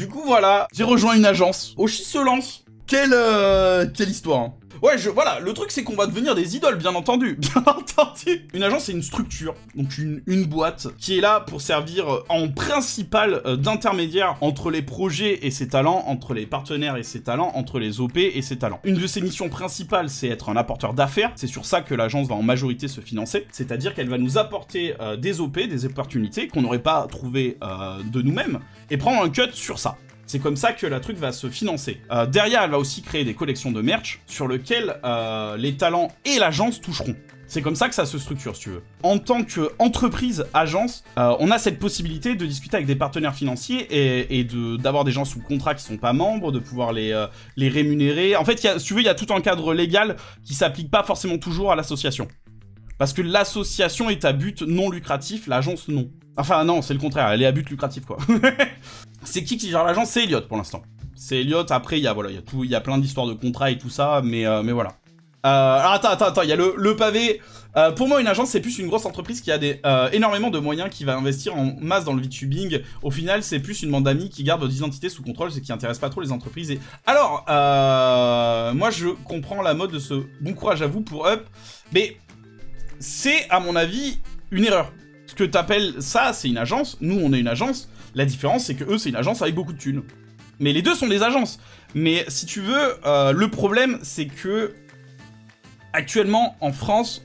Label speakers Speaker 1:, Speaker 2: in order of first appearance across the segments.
Speaker 1: coup, voilà, j'ai rejoint une agence. Oshi se lance. Quelle histoire, hein. Ouais, voilà, le truc c'est qu'on va devenir des idoles, bien entendu, bien entendu. Une agence, c'est une structure, donc une boîte, qui est là pour servir en principal d'intermédiaire entre les projets et ses talents, entre les partenaires et ses talents, entre les OP et ses talents. Une de ses missions principales, c'est être un apporteur d'affaires, c'est sur ça que l'agence va en majorité se financer, c'est-à-dire qu'elle va nous apporter des OP, des opportunités qu'on n'aurait pas trouvées de nous-mêmes, et prendre un cut sur ça. C'est comme ça que la truc va se financer. Derrière, elle va aussi créer des collections de merch sur lesquelles les talents et l'agence toucheront. C'est comme ça que ça se structure, si tu veux. En tant qu'entreprise, agence, on a cette possibilité de discuter avec des partenaires financiers et d'avoir des gens sous contrat qui sont pas membres, de pouvoir les rémunérer. En fait, si tu veux, il y a tout un cadre légal qui s'applique pas forcément toujours à l'association. Parce que l'association est à but non lucratif, l'agence non. Enfin non, c'est le contraire, elle est à but lucratif quoi. C'est qui gère l'agence? C'est Elliot pour l'instant. C'est Elliot, après il y a plein d'histoires de contrats et tout ça, mais voilà. Alors attends, il y a le pavé. Pour moi, une agence, c'est plus une grosse entreprise qui a énormément de moyens, qui va investir en masse dans le VTubing. Au final, c'est plus une bande d'amis qui garde votre identité sous contrôle, c'est qui intéresse pas trop les entreprises. Alors, moi je comprends la mode de ce bon courage à vous pour Up, mais c'est à mon avis une erreur. Ce que t'appelles ça, c'est une agence. Nous, on est une agence. La différence, c'est que eux, c'est une agence avec beaucoup de thunes. Mais les deux sont des agences. Mais si tu veux, le problème, c'est que actuellement, en France,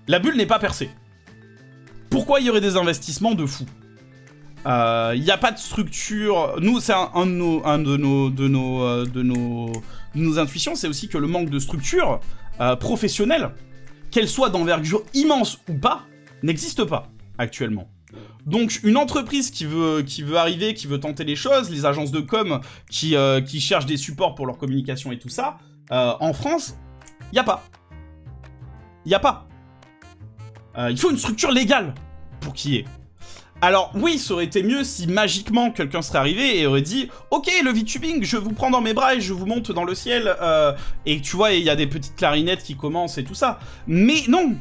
Speaker 1: la bulle n'est pas percée. Pourquoi il y aurait des investissements de fou? Il n'y a pas de structure. Nous, c'est un de nos intuitions, c'est aussi que le manque de structure professionnelle, qu'elle soit d'envergure immense ou pas, n'existe pas actuellement. Donc une entreprise qui veut arriver, qui veut tenter les choses, les agences de com qui cherchent des supports pour leur communication et tout ça, en France, il n'y a pas. Il n'y a pas. Il faut une structure légale pour qu'il y ait. Alors oui, ça aurait été mieux si magiquement quelqu'un serait arrivé et aurait dit « Ok, le VTubing, je vous prends dans mes bras et je vous monte dans le ciel. » Et tu vois, il y a des petites clarinettes qui commencent et tout ça. Mais non,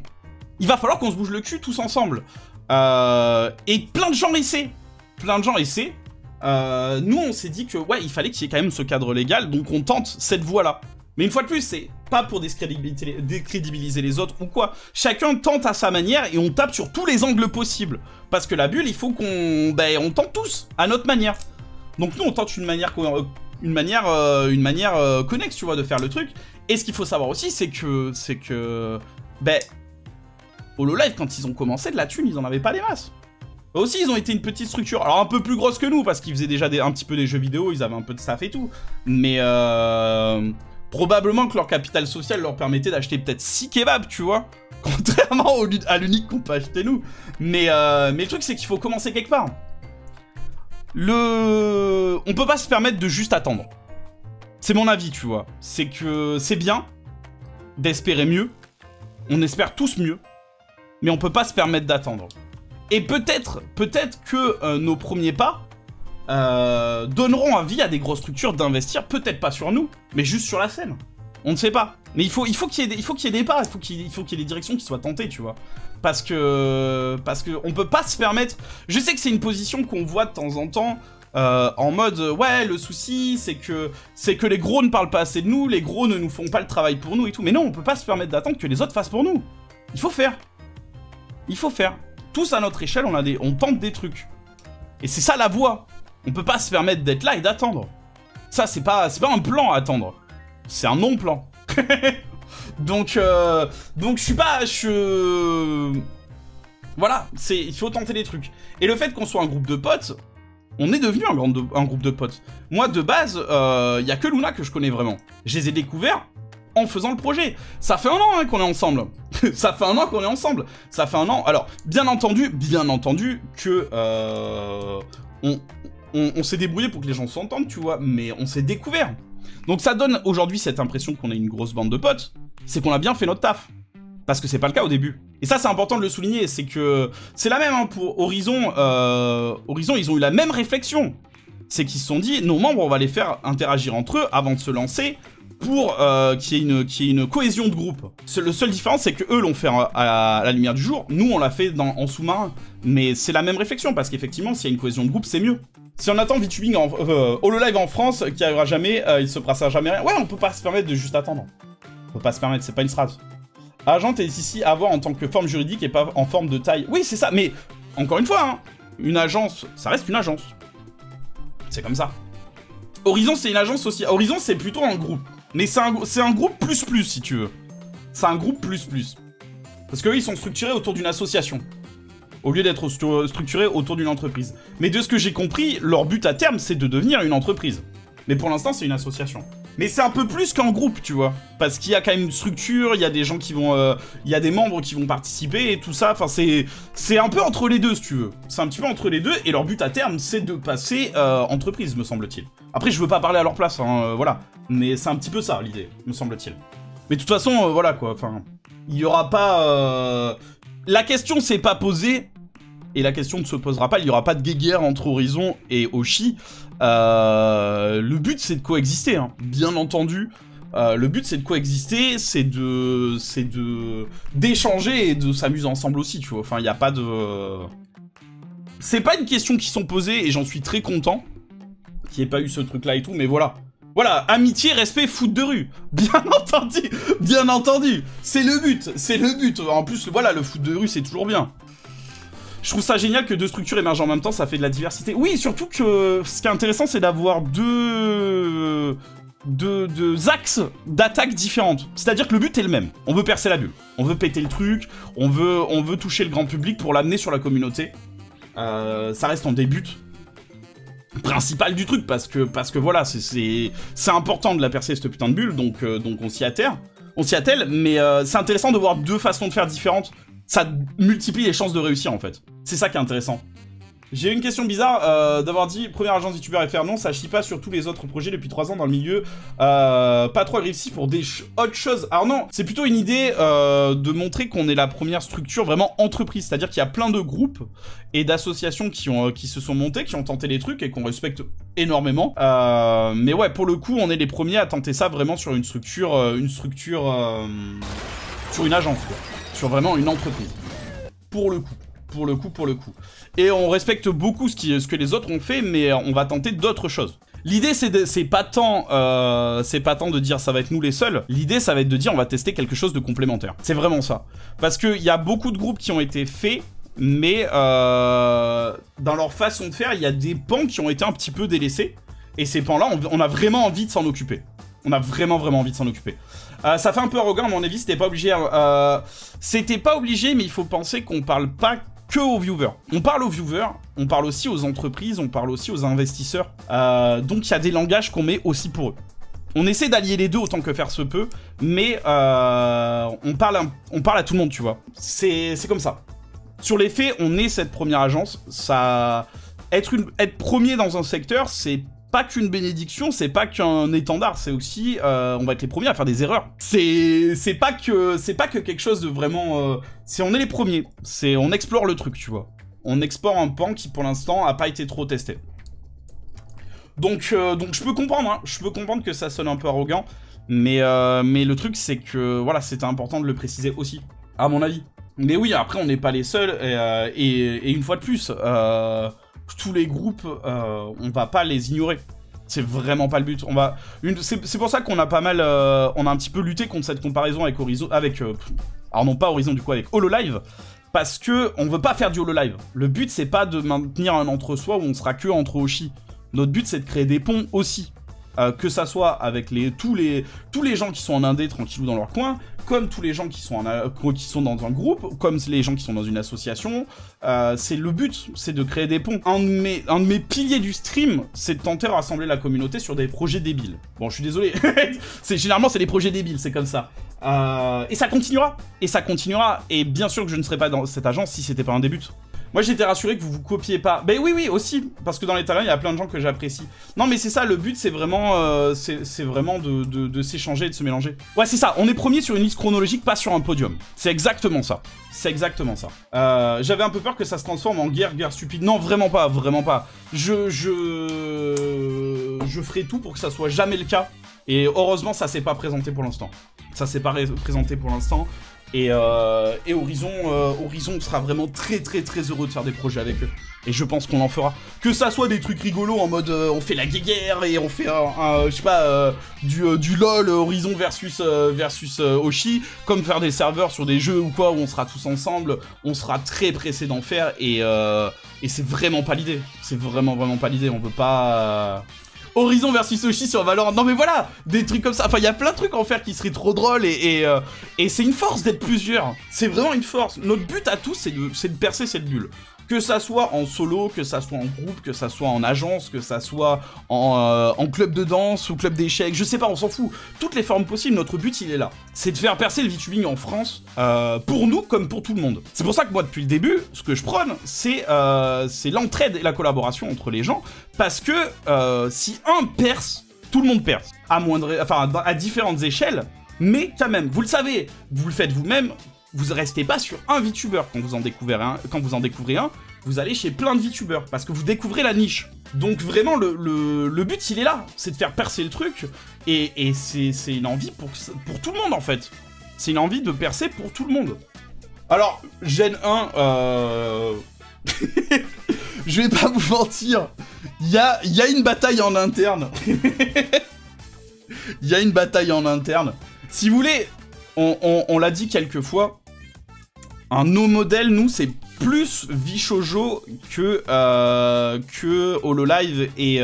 Speaker 1: il va falloir qu'on se bouge le cul tous ensemble. Et plein de gens essaient. Nous, on s'est dit que ouais, il fallait qu'il y ait quand même ce cadre légal, donc on tente cette voie-là. Mais une fois de plus, c'est pas pour décrédibiliser les autres ou quoi. Chacun tente à sa manière et on tape sur tous les angles possibles. Parce que la bulle, il faut qu'on... on tente tous, à notre manière. Donc nous, on tente une manière connexe, tu vois, de faire le truc. Et ce qu'il faut savoir aussi, c'est que... Hololive, quand ils ont commencé, de la thune, ils en avaient pas des masses. Eux aussi, ils ont été une petite structure. Alors, un peu plus grosse que nous, parce qu'ils faisaient déjà un petit peu des jeux vidéo, ils avaient un peu de staff et tout. Mais, probablement que leur capital social leur permettait d'acheter peut-être 6 kebabs, tu vois. Contrairement à l'unique qu'on peut acheter nous. Mais le truc, c'est qu'il faut commencer quelque part. On peut pas se permettre de juste attendre. C'est mon avis, tu vois. C'est que c'est bien d'espérer mieux. On espère tous mieux. Mais on peut pas se permettre d'attendre. Et peut-être que nos premiers pas donneront envie à des grosses structures d'investir, peut-être pas sur nous, mais juste sur la scène. On ne sait pas. Mais il faut qu'il y ait des pas, il faut qu'il y ait des directions qui soient tentées, tu vois. Parce que on peut pas se permettre... Je sais que c'est une position qu'on voit de temps en temps, en mode, ouais, le souci, c'est que les gros ne parlent pas assez de nous, les gros ne nous font pas le travail pour nous et tout. Mais non, on peut pas se permettre d'attendre que les autres fassent pour nous. Il faut faire. Il faut faire. Tous à notre échelle, on tente des trucs. Et c'est ça la voie. On peut pas se permettre d'être là et d'attendre. Ça, c'est pas un plan à attendre. C'est un non-plan. donc je suis pas... Voilà, il faut tenter des trucs. Et le fait qu'on soit un groupe de potes, on est devenu un groupe de potes. Moi, de base, y a que Luna que je connais vraiment. Je les ai découverts en faisant le projet. Ça fait 1 an qu'on est ensemble. Ça fait 1 an qu'on est ensemble. Ça fait 1 an. Alors, bien entendu que on s'est débrouillé pour que les gens s'entendent, tu vois, mais on s'est découvert. Donc ça donne aujourd'hui cette impression qu'on est une grosse bande de potes. C'est qu'on a bien fait notre taf. Parce que c'est pas le cas au début. Et ça, c'est important de le souligner. C'est que c'est la même hein, pour Horizon. Horizon, ils ont eu la même réflexion. C'est qu'ils se sont dit, nos membres, on va les faire interagir entre eux avant de se lancer pour qu'il y ait une cohésion de groupe. Le seul différence, c'est que eux l'ont fait à la lumière du jour. Nous, on l'a fait en sous-marin. Mais c'est la même réflexion, parce qu'effectivement, s'il y a une cohésion de groupe, c'est mieux. Si on attend VTubing en HoloLive en France, qui arrivera jamais, il se passera jamais rien. Ouais, on peut pas se permettre de juste attendre. On peut pas se permettre, c'est pas une strat. Agent est ici à voir en tant que forme juridique et pas en forme de taille. Oui, c'est ça, mais encore une fois, hein, une agence, ça reste une agence. C'est comme ça. Horizon, c'est une agence aussi. Horizon, c'est plutôt un groupe. Mais c'est un groupe plus, si tu veux. C'est un groupe plus. Parce qu'eux, ils sont structurés autour d'une association. Au lieu d'être structurés autour d'une entreprise. Mais de ce que j'ai compris, leur but à terme, c'est de devenir une entreprise. Mais pour l'instant, c'est une association. Mais c'est un peu plus qu'un groupe, tu vois. Parce qu'il y a quand même une structure, il y a des gens qui vont... il y a des membres qui vont participer et tout ça. Enfin, c'est un peu entre les deux, si tu veux. C'est un petit peu entre les deux. Et leur but à terme, c'est de passer entreprise, me semble-t-il. Après, je veux pas parler à leur place, hein, voilà. Mais c'est un petit peu ça, l'idée, me semble-t-il. Mais de toute façon, voilà, quoi. Enfin, il y aura pas... La question s'est pas posée... Et la question ne se posera pas, il n'y aura pas de guéguerre entre Horizon et Hoshi. Le but, c'est de coexister, hein. Bien entendu. Le but, c'est de coexister, c'est d'échanger et de s'amuser ensemble aussi, tu vois. Enfin, il n'y a pas de... C'est pas une question qui sont posées, et j'en suis très content qu'il n'y ait pas eu ce truc-là et tout, mais voilà. Voilà, amitié, respect, foot de rue. Bien entendu. C'est le but. En plus, voilà, le foot de rue, c'est toujours bien. Je trouve ça génial que deux structures émergent en même temps, ça fait de la diversité. Oui, surtout que ce qui est intéressant, c'est d'avoir deux axes d'attaque différentes. C'est-à-dire que le but est le même. On veut percer la bulle. On veut péter le truc. On veut toucher le grand public pour l'amener sur la communauté. Ça reste en début principal du truc, parce que voilà, c'est important de la percer, cette putain de bulle, donc on s'y attelle. Mais c'est intéressant de voir deux façons de faire différentes. Ça multiplie les chances de réussir, en fait. C'est ça qui est intéressant. J'ai une question bizarre d'avoir dit première agence youtubeur et faire non, ça chie pas sur tous les autres projets depuis 3 ans dans le milieu. Pas trop agressif pour des autres choses. Alors non, c'est plutôt une idée de montrer qu'on est la première structure vraiment entreprise. C'est-à-dire qu'il y a plein de groupes et d'associations qui se sont montés, qui ont tenté les trucs et qu'on respecte énormément. Mais ouais, pour le coup, on est les premiers à tenter ça vraiment sur une structure, sur une agence, quoi. Sur vraiment une entreprise. Pour le coup. Et on respecte beaucoup ce que les autres ont fait, mais on va tenter d'autres choses. L'idée, c'est pas tant de dire ça va être nous les seuls. L'idée, ça va être de dire on va tester quelque chose de complémentaire. C'est vraiment ça. Parce qu'il y a beaucoup de groupes qui ont été faits, mais dans leur façon de faire, il y a des pans qui ont été un petit peu délaissés. Et ces pans-là, on a vraiment envie de s'en occuper. On a vraiment envie de s'en occuper. Ça fait un peu arrogant, à mon avis, c'était pas obligé. C'était pas obligé, mais il faut penser qu'on parle pas que aux viewers. On parle aux viewers, on parle aussi aux entreprises, on parle aussi aux investisseurs. Donc il y a des langages qu'on met aussi pour eux. On essaie d'allier les deux autant que faire se peut, mais on parle à tout le monde, tu vois. C'est comme ça. Sur les faits, on est cette première agence. Être premier dans un secteur, c'est pas qu'une bénédiction, c'est pas qu'un étendard, c'est aussi on va être les premiers à faire des erreurs. C'est pas que quelque chose de vraiment on est les premiers, on explore le truc, tu vois. On explore un pan qui pour l'instant a pas été trop testé. Donc je peux comprendre, hein, je peux comprendre que ça sonne un peu arrogant, mais le truc c'est que voilà, c'était important de le préciser aussi, à mon avis. Mais oui, après on n'est pas les seuls et une fois de plus, tous les groupes, on va pas les ignorer. C'est vraiment pas le but. C'est pour ça qu'on a pas mal, on a un petit peu lutté contre cette comparaison avec Horizon, alors non pas Horizon du coup, avec HoloLive, parce que on veut pas faire du HoloLive. Le but c'est pas de maintenir un entre-soi où on sera que entre Hoshi. Notre but c'est de créer des ponts aussi. Que ça soit avec tous les gens qui sont en indé tranquillou dans leur coin, comme tous les gens qui sont dans un groupe, comme les gens qui sont dans une association. C'est le but, c'est de créer des ponts. Un de mes piliers du stream, c'est de tenter de rassembler la communauté sur des projets débiles. Bon, je suis désolé, généralement c'est des projets débiles, c'est comme ça. Et ça continuera, et bien sûr que je ne serais pas dans cette agence si c'était pas un début. Moi j'étais rassuré que vous copiez pas. Ben oui aussi, parce que dans les talents il y a plein de gens que j'apprécie. Non mais c'est ça, le but c'est vraiment, vraiment de s'échanger et de se mélanger. Ouais c'est ça, on est premier sur une liste chronologique, pas sur un podium. C'est exactement ça. C'est exactement ça. J'avais un peu peur que ça se transforme en guerre stupide. Non vraiment pas, vraiment pas. Je ferai tout pour que ça soit jamais le cas. Et heureusement ça s'est pas présenté pour l'instant. Ça s'est pas présenté pour l'instant. Et Horizon, Horizon sera vraiment très heureux de faire des projets avec eux. Et je pense qu'on en fera. Que ça soit des trucs rigolos en mode on fait la guéguerre et on fait je sais pas, du LOL Horizon versus Hoshi, comme faire des serveurs sur des jeux ou quoi où on sera tous ensemble, on sera très pressé d'en faire et c'est vraiment pas l'idée. C'est vraiment pas l'idée, on veut pas... Horizon versus Hoshi sur Valorant. Non mais voilà, des trucs comme ça. Enfin, il y a plein de trucs à en faire qui seraient trop drôles et c'est une force d'être plusieurs. C'est vraiment une force. Notre but à tous, c'est de percer cette bulle. Que ça soit en solo, que ça soit en groupe, que ça soit en agence, que ça soit en club de danse ou club d'échecs, je sais pas, on s'en fout. Toutes les formes possibles, notre but il est là. C'est de faire percer le VTubing en France, pour nous comme pour tout le monde. C'est pour ça que moi depuis le début, ce que je prône, c'est l'entraide et la collaboration entre les gens, parce que si un perce, tout le monde perce. À différentes échelles, mais quand même, vous le savez, vous le faites vous-même. Vous restez pas sur un VTuber quand vous en découvrez un, vous allez chez plein de VTubers, parce que vous découvrez la niche. Donc vraiment, le but, il est là, c'est de faire percer le truc, et c'est une envie pour tout le monde, en fait. C'est une envie de percer pour tout le monde. Alors, Gen 1, je vais pas vous mentir, il y a une bataille en interne. Il y a une bataille en interne. Si vous voulez... On l'a dit quelques fois, un de nos modèles, nous, c'est plus Vishojo que Hololive et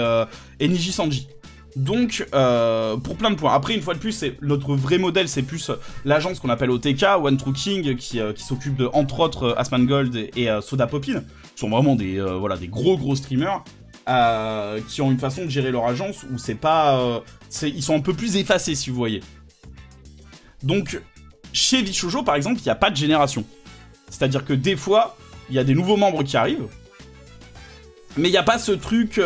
Speaker 1: Nijisanji. Donc, pour plein de points. Après, une fois de plus, notre vrai modèle, c'est plus l'agence qu'on appelle OTK, One True King, qui s'occupe de, entre autres, Asmongold et Soda Popin, qui sont vraiment des gros streamers, qui ont une façon de gérer leur agence où c'est pas... ils sont un peu plus effacés, si vous voyez. Donc, chez Vishojo, par exemple, il n'y a pas de génération. C'est-à-dire que des fois, il y a des nouveaux membres qui arrivent, mais il n'y a pas ce truc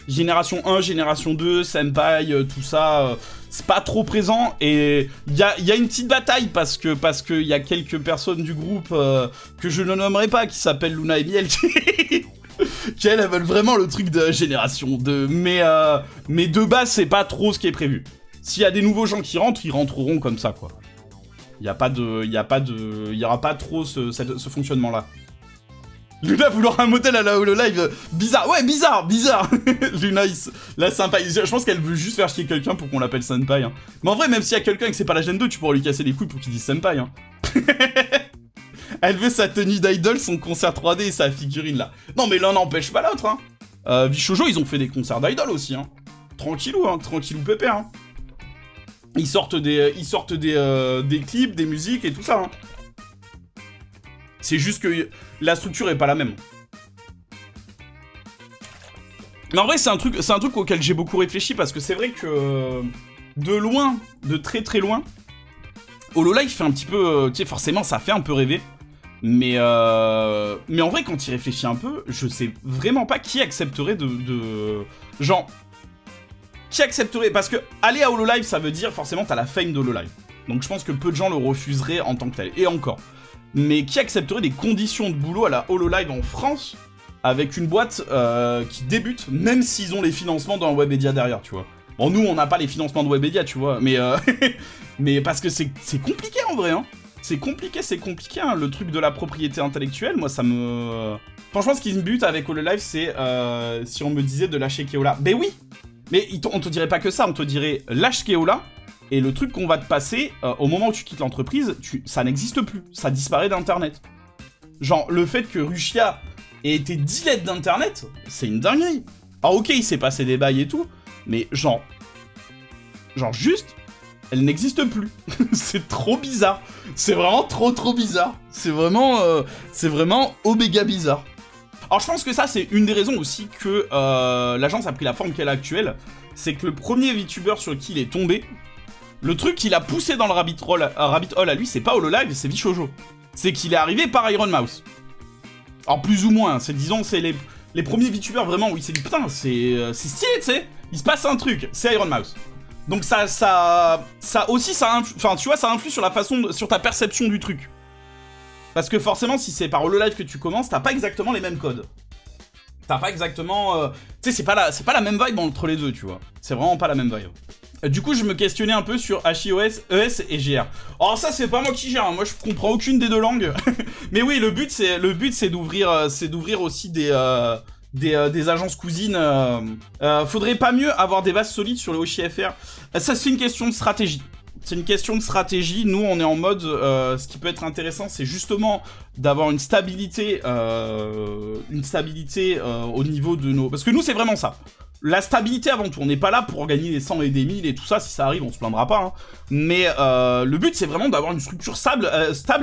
Speaker 1: génération 1, génération 2, senpai, tout ça, c'est pas trop présent, et il y a une petite bataille, parce que y a quelques personnes du groupe que je ne nommerai pas, qui s'appellent Luna et Miel, qui elles veulent vraiment le truc de génération 2, mais de base, c'est pas trop ce qui est prévu. S'il y a des nouveaux gens qui rentrent, ils rentreront comme ça, quoi. Il y aura pas trop ce fonctionnement-là. Luna vouloir un modèle à la Hololive, bizarre, ouais, bizarre. Luna, la senpai, je pense qu'elle veut juste faire chier quelqu'un pour qu'on l'appelle senpai. Hein. Mais en vrai, même s'il y a quelqu'un et que c'est pas la Gen 2, tu pourras lui casser les couilles pour qu'il dise senpai. Hein. Elle veut sa tenue d'idol, son concert 3D et sa figurine, là. Non, mais l'un n'empêche pas l'autre, hein. Vishojo, ils ont fait des concerts d'idol aussi, hein. Tranquillou pépère, hein. Ils sortent des clips, des musiques et tout ça. Hein. C'est juste que la structure est pas la même. Mais en vrai, c'est un truc auquel j'ai beaucoup réfléchi, parce que c'est vrai que de loin, de très loin, Hololive fait un petit peu... tu sais, forcément, ça fait un peu rêver. Mais en vrai, quand il réfléchit un peu, je sais vraiment pas qui accepterait genre... Qui accepterait? Parce que aller à Hololive, ça veut dire forcément t'as la fame de Hololive. Donc je pense que peu de gens le refuseraient en tant que tel. Et encore. Mais qui accepterait des conditions de boulot à la Hololive en France avec une boîte qui débute, même s'ils ont les financements d'un Webedia derrière, tu vois. Bon, nous, on n'a pas les financements de Webedia, tu vois. Mais parce que c'est compliqué en vrai, hein. C'est compliqué, hein. Le truc de la propriété intellectuelle, moi, ça me... Franchement, ce qui me bute avec Hololive, c'est si on me disait de lâcher Keola. Ben oui! Mais on te dirait pas que ça, on te dirait lâche Keola, et le truc qu'on va te passer, au moment où tu quittes l'entreprise, ça n'existe plus, ça disparaît d'internet. Genre, le fait que Rushia ait été delete d'internet, c'est une dinguerie. Alors ok, il s'est passé des bails et tout, mais genre juste, elle n'existe plus. C'est trop bizarre. C'est vraiment trop bizarre. C'est vraiment oméga bizarre. Alors je pense que ça, c'est une des raisons aussi que l'agence a pris la forme qu'elle a actuelle. C'est que le premier VTuber sur qui il est tombé, le truc qu'il a poussé dans le rabbit hole à lui, c'est pas Hololive, c'est Vishojo. C'est qu'il est arrivé par Iron Mouse. Alors plus ou moins, disons, c'est les premiers VTubers vraiment où il s'est dit putain, c'est stylé, tu sais. Il se passe un truc, c'est Iron Mouse. Donc ça aussi, enfin tu vois, ça influe sur sur ta perception du truc. Parce que forcément, si c'est par Hololive que tu commences, t'as pas exactement les mêmes codes. T'as pas exactement... tu sais, c'est pas la même vibe entre les deux, tu vois. C'est vraiment pas la même vibe. Du coup, je me questionnais un peu sur HIOS, ES et GR. Alors ça, c'est pas moi qui gère, hein. Moi je comprends aucune des deux langues. Mais oui, le but c'est d'ouvrir aussi des agences cousines. Faudrait pas mieux avoir des bases solides sur le HIFR. Ça, c'est une question de stratégie. C'est une question de stratégie. Nous, on est en mode... ce qui peut être intéressant, c'est justement d'avoir une stabilité au niveau de nos... Parce que nous, c'est vraiment ça. La stabilité avant tout. On n'est pas là pour gagner des 100 et des 1000 et tout ça. Si ça arrive, on se plaindra pas. Hein. Mais le but, c'est vraiment d'avoir une structure stable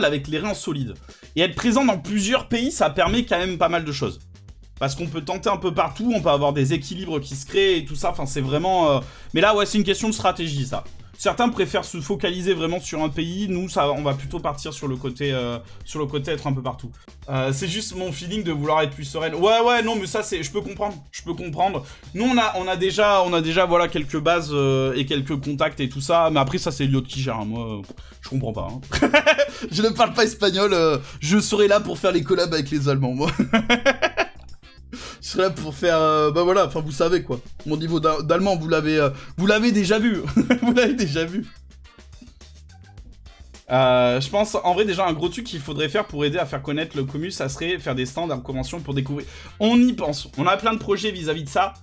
Speaker 1: avec les reins solides. Et être présent dans plusieurs pays, ça permet quand même pas mal de choses. Parce qu'on peut tenter un peu partout, on peut avoir des équilibres qui se créent et tout ça. Enfin, c'est vraiment... Mais là, ouais, c'est une question de stratégie, ça. Certains préfèrent se focaliser vraiment sur un pays. Nous, ça, on va plutôt partir sur le côté être un peu partout. C'est juste mon feeling de vouloir être plus sereine. Ouais, non, mais ça, c'est, je peux comprendre. Nous, on a déjà, voilà, quelques bases et quelques contacts et tout ça. Mais après, ça, c'est Elliot qui gère. Hein. Moi, je comprends pas. Hein. Je ne parle pas espagnol. Je serai là pour faire les collabs avec les Allemands, moi. Je serais là pour faire... bah voilà, enfin vous savez quoi. Mon niveau d'allemand, vous l'avez déjà vu. Vous l'avez déjà vu. Je pense, en vrai, déjà, un gros truc qu'il faudrait faire pour aider à faire connaître le commu, ça serait faire des stands à convention pour découvrir. On y pense. On a plein de projets vis-à-vis de ça.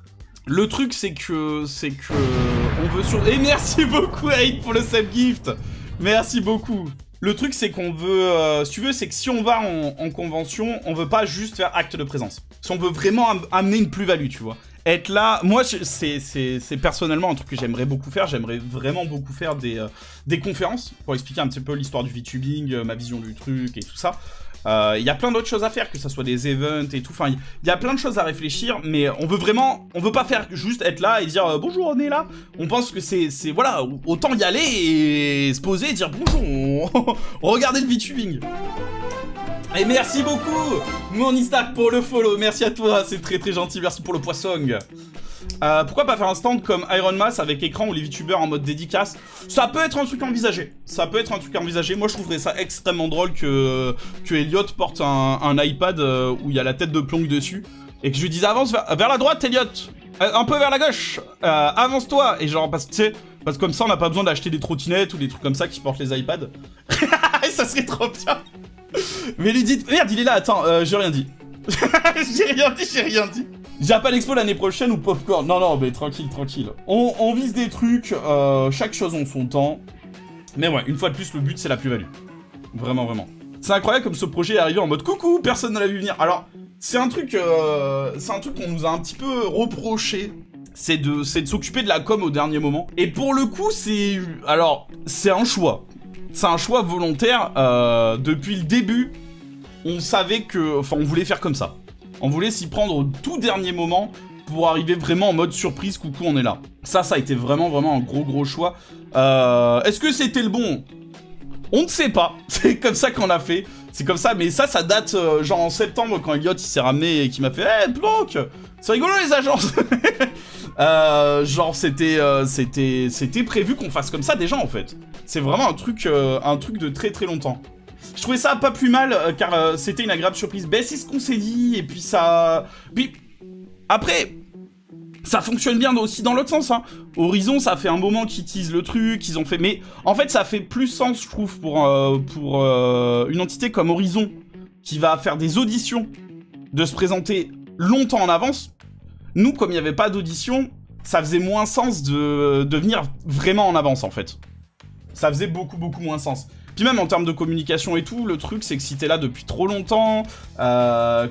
Speaker 1: Le truc, c'est que... On veut sur... Et merci beaucoup, Aïd, pour le sub gift. Merci beaucoup. Le truc, c'est qu'on veut... si tu veux, c'est que si on va en convention, on veut pas juste faire acte de présence. Si on veut vraiment amener une plus-value, tu vois. Être là... Moi, c'est personnellement un truc que j'aimerais beaucoup faire. J'aimerais vraiment beaucoup faire des conférences pour expliquer un petit peu l'histoire du VTubing, ma vision du truc et tout ça. Il y a plein d'autres choses à faire, que ça soit des events et tout. Enfin, il y a plein de choses à réfléchir, mais on veut pas faire juste être là et dire bonjour, on est là. On pense que c'est voilà, autant y aller et se poser et dire bonjour, regardez le VTubing. Et merci beaucoup, Monistak, pour le follow. Merci à toi, c'est très très gentil. Merci pour le poisson. Pourquoi pas faire un stand comme Iron Mass avec écran ou les VTubers en mode dédicace? Ça peut être un truc envisagé. Moi, je trouverais ça extrêmement drôle que Elliot porte un iPad où il y a la tête de Plonk dessus et que je lui dise avance vers la droite, Elliot. Un peu vers la gauche. Avance-toi. Et genre, parce que comme ça, on n'a pas besoin d'acheter des trottinettes ou des trucs comme ça qui portent les iPads. Ça serait trop bien. Mais lui dites... Merde, il est là, attends, j'ai rien dit. J'ai rien dit. Japan Expo l'année prochaine ou Popcorn? Non, mais tranquille. On vise des trucs, chaque chose en son temps. Mais ouais, une fois de plus, le but, c'est la plus-value. Vraiment. C'est incroyable comme ce projet est arrivé en mode coucou, personne ne l'a vu venir. Alors, c'est un truc qu'on nous a un petit peu reproché. C'est de s'occuper de la com au dernier moment. Et pour le coup, c'est un choix. C'est un choix volontaire. Depuis le début, on savait que... Enfin, on voulait faire comme ça. On voulait s'y prendre au tout dernier moment pour arriver vraiment en mode surprise, coucou, on est là. Ça a été vraiment un gros choix. Est-ce que c'était le bon? On ne sait pas. C'est comme ça qu'on a fait. C'est comme ça, mais ça date genre en septembre quand Elliot il s'est ramené et qu'il m'a fait « Hey, Plonk, c'est rigolo les agences !» Genre c'était prévu qu'on fasse comme ça déjà en fait. C'est vraiment un truc de très longtemps. Je trouvais ça pas plus mal car c'était une agréable surprise. Ben c'est ce qu'on s'est dit et puis ça... Puis après, ça fonctionne bien aussi dans l'autre sens. Hein. Horizon, ça fait un moment qu'ils teasent le truc, ils ont fait... Mais en fait, ça fait plus sens, je trouve, pour une entité comme Horizon qui va faire des auditions, de se présenter longtemps en avance. Nous, comme il n'y avait pas d'audition, ça faisait moins sens de venir vraiment en avance, en fait. Ça faisait beaucoup moins sens. Puis même en termes de communication et tout, le truc c'est que si t'es là depuis trop longtemps,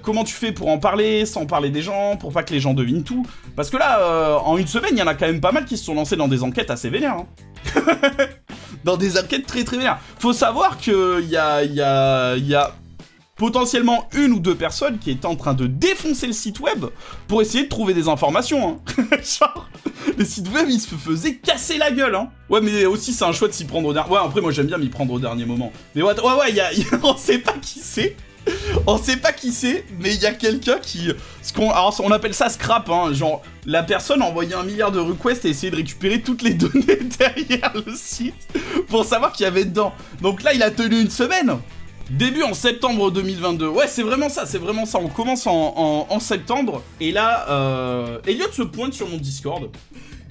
Speaker 1: comment tu fais pour en parler sans parler des gens, pour pas que les gens devinent tout? Parce que là, en une semaine, il y en a quand même pas mal qui se sont lancés dans des enquêtes assez vénères. Hein. Dans des enquêtes très vénères. Faut savoir qu'il y a potentiellement une ou deux personnes qui étaient en train de défoncer le site web pour essayer de trouver des informations. Hein. Genre, le site web, il se faisait casser la gueule. Hein. Ouais, mais aussi, c'est un choix de s'y prendre au dernier... Ouais, après, moi, j'aime bien m'y prendre au dernier moment. Mais ouais, on sait pas qui c'est. On sait pas qui c'est, mais il y a quelqu'un qui... Alors, on appelle ça scrap, hein. Genre, la personne a envoyé 1 milliard de requests et essayé de récupérer toutes les données derrière le site pour savoir qu'il y avait dedans. Donc là, il a tenu une semaine. Début en septembre 2022. Ouais, c'est vraiment ça. On commence en septembre. Et là, Elliot se pointe sur mon Discord.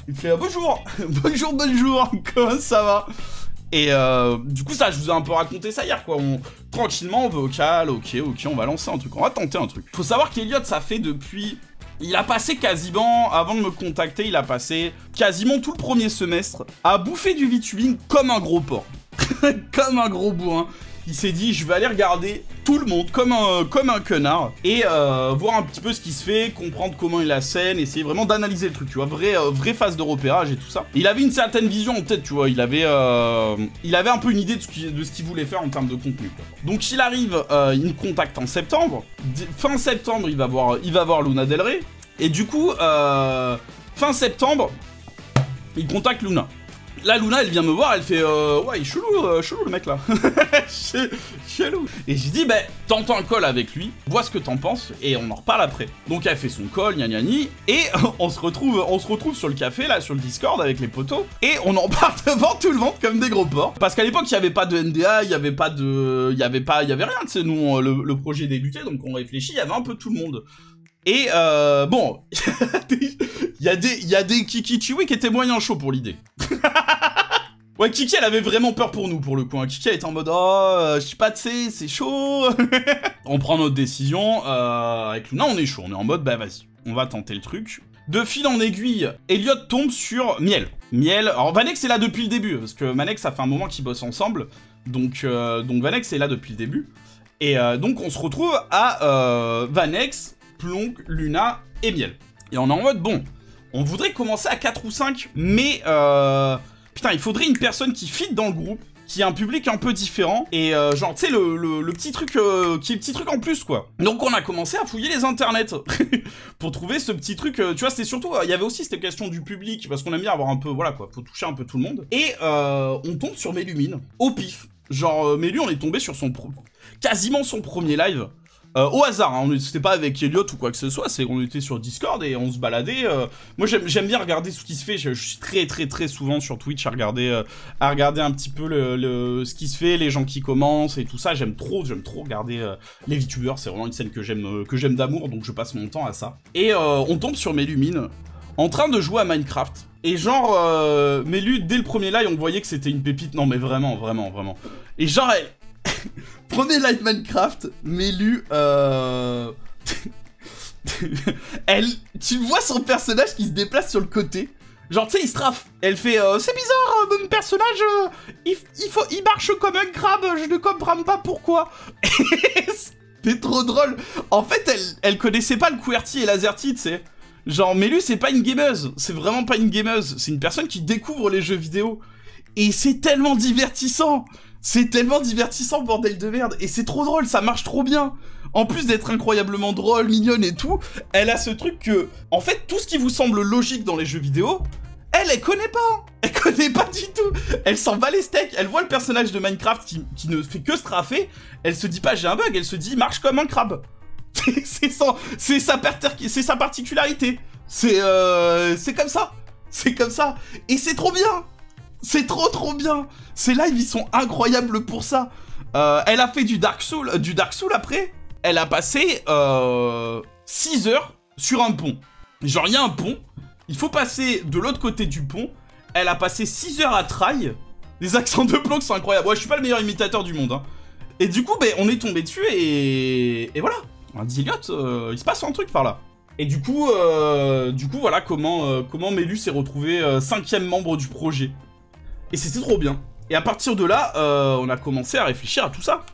Speaker 1: Il fait bonjour, bonjour, bonjour, comment ça va? Et du coup ça, je vous ai un peu raconté ça hier quoi, tranquillement on va au cal, ok, on va lancer un truc, on va tenter un truc. Faut savoir qu'Eliott ça fait depuis... Il a passé quasiment, avant de me contacter, il a passé quasiment tout le premier semestre à bouffer du VTubing comme un gros porc. Comme un gros bourrin. Il s'est dit, je vais aller regarder tout le monde comme un connard et voir un petit peu ce qui se fait, comprendre comment est la scène, essayer vraiment d'analyser le truc, tu vois, vraie phase de repérage et tout ça. Il avait une certaine vision en tête, tu vois, il avait un peu une idée de ce qu'il voulait faire en termes de contenu, quoi. Donc il arrive, il me contacte en septembre, fin septembre il va voir Luna Del Rey, et du coup, fin septembre, il contacte Luna. Là, Luna, elle vient me voir, elle fait ouais, il est chelou le mec là. Chelou. Et j'ai dit, bah, tente un call avec lui, vois ce que t'en penses, et on en reparle après. Donc, elle fait son call, gna et on se retrouve sur le café, là, sur le Discord, avec les potos, et on en parle devant tout le monde comme des gros porcs. Parce qu'à l'époque, il n'y avait pas de NDA, il y avait rien, tu sais, nous, le projet débutait, donc on réfléchit, il y avait un peu tout le monde. Et bon, il y a des Kiki Chiwi qui étaient moyen chauds pour l'idée. Ouais, Kiki, elle avait vraiment peur pour nous, pour le coup. Hein. Kiki, elle était en mode, oh, je sais pas, tu sais, c'est chaud. On prend notre décision. Avec Luna, on est chaud. On est en mode, bah vas-y, on va tenter le truc. De fil en aiguille, Eliott tombe sur Miel. Miel, alors Vanex est là depuis le début, parce que Vanex, ça fait un moment qu'ils bossent ensemble. Donc Vanex est là depuis le début. Et donc, on se retrouve à Vanex, Plonk, Luna et Miel. Et on est en mode, bon, on voudrait commencer à 4 ou 5, mais putain, il faudrait une personne qui fit dans le groupe, qui a un public un peu différent, et genre, tu sais, le petit truc, qui est le petit truc en plus, quoi. Donc on a commencé à fouiller les internets, pour trouver ce petit truc, tu vois, c'était surtout, il y avait aussi cette question du public, parce qu'on aime bien avoir un peu, voilà, quoi, faut toucher un peu tout le monde. Et on tombe sur Melumine, au pif. Genre, Mélu, on est tombé sur quasiment son premier live. Au hasard, hein, c'était pas avec Eliott ou quoi que ce soit, on était sur Discord et on se baladait. Moi j'aime bien regarder ce qui se fait, je suis très souvent sur Twitch à regarder un petit peu ce qui se fait, les gens qui commencent et tout ça. J'aime trop regarder les VTubers, c'est vraiment une scène que j'aime d'amour, donc je passe mon temps à ça. Et on tombe sur Melumine en train de jouer à Minecraft. Et genre, Mélu, dès le premier live, on voyait que c'était une pépite. Non mais vraiment. Et genre, premier live Minecraft, Mélu, tu vois son personnage qui se déplace sur le côté. Genre, tu sais, il se rafle. Elle fait, c'est bizarre, mon personnage, il marche comme un crabe, je ne comprends pas pourquoi. C'était trop drôle. En fait, elle connaissait pas le QWERTY et l'AZERTY, tu sais. Genre, Mélu, c'est pas une gameuse. C'est vraiment pas une gameuse. C'est une personne qui découvre les jeux vidéo. Et c'est tellement divertissant. C'est tellement divertissant, bordel de merde. Et c'est trop drôle, ça marche trop bien. En plus d'être incroyablement drôle, mignonne et tout, elle a ce truc que... En fait, tout ce qui vous semble logique dans les jeux vidéo, elle connaît pas. Elle connaît pas du tout. Elle s'en bat les steaks. Elle voit le personnage de Minecraft qui ne fait que straffer. Elle se dit pas j'ai un bug, elle se dit marche comme un crabe. C'est sa particularité. C'est comme ça. C'est comme ça. Et c'est trop bien. C'est trop bien. Ces lives, ils sont incroyables pour ça. Elle a fait du Dark Soul après. Elle a passé 6 heures sur un pont. Genre, il y a un pont. Il faut passer de l'autre côté du pont. Elle a passé 6 heures à try. Les accents de Plonk sont incroyables. Ouais, je suis pas le meilleur imitateur du monde. Hein. Et du coup, ben, on est tombé dessus et voilà. On a dit, Eliott, il se passe un truc par là. Et du coup voilà comment Mélu s'est retrouvé 5e membre du projet. Et c'était trop bien. Et à partir de là, on a commencé à réfléchir à tout ça.